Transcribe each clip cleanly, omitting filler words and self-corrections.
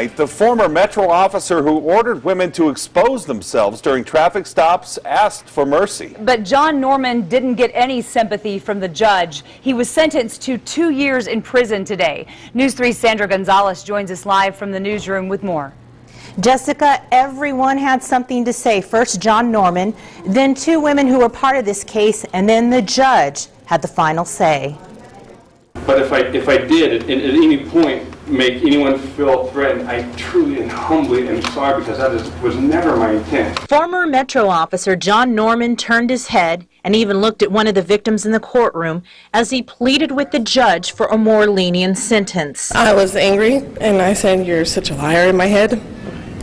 The former Metro officer who ordered women to expose themselves during traffic stops asked for mercy. But John Norman didn't get any sympathy from the judge. He was sentenced to 2 years in prison today. News 3's Sandra Gonzalez joins us live from the newsroom with more. Jessica, everyone had something to say. First John Norman, then 2 women who were part of this case, and then the judge had the final say. But if I did at any point make anyone feel threatened, I truly and humbly am sorry, because that was never my intent. Former Metro officer John Norman turned his head and even looked at one of the victims in the courtroom as he pleaded with the judge for a more lenient sentence. I was angry and I said, "You're such a liar," in my head.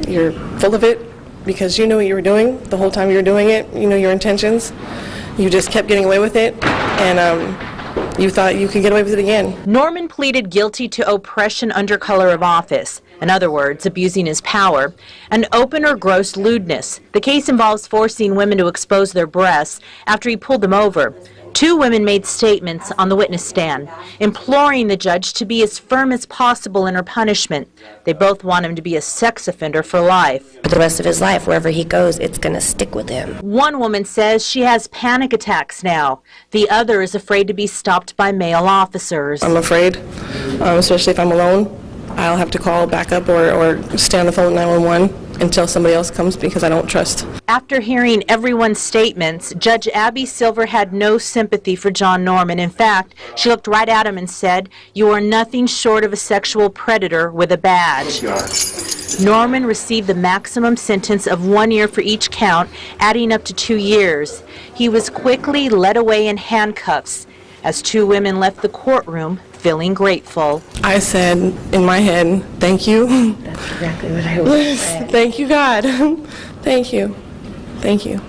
"You're full of it, because you knew what you were doing the whole time you were doing it. You know your intentions. You just kept getting away with it, and you thought you could get away with it again." Norman pleaded guilty to oppression under color of office, in other words, abusing his power, and open or gross lewdness. The case involves forcing women to expose their breasts after he pulled them over. 2 women made statements on the witness stand, imploring the judge to be as firm as possible in her punishment. They both want him to be a sex offender for life. For the rest of his life, wherever he goes, it's going to stick with him. One woman says she has panic attacks now. The other is afraid to be stopped by male officers. I'm afraid, especially if I'm alone. I'll have to call backup or stay on the phone 911 until somebody else comes, because I don't trust. After hearing everyone's statements, Judge Abby Silver had no sympathy for John Norman. In fact, she looked right at him and said, "You are nothing short of a sexual predator with a badge." Norman received the maximum sentence of 1 year for each count, adding up to 2 years. He was quickly led away in handcuffs as 2 women left the courtroom feeling grateful. I said in my head, "Thank you." That's exactly what I was saying. Thank you, God. Thank you. Thank you.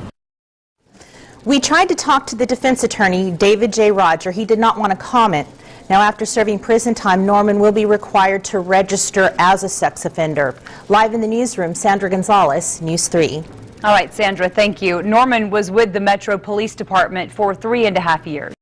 We tried to talk to the defense attorney, David J. Roger. He did not want to comment. Now, after serving prison time, Norman will be required to register as a sex offender. Live in the newsroom, Sandra Gonzalez, News 3. All right, Sandra, thank you. Norman was with the Metro Police Department for 3.5 years.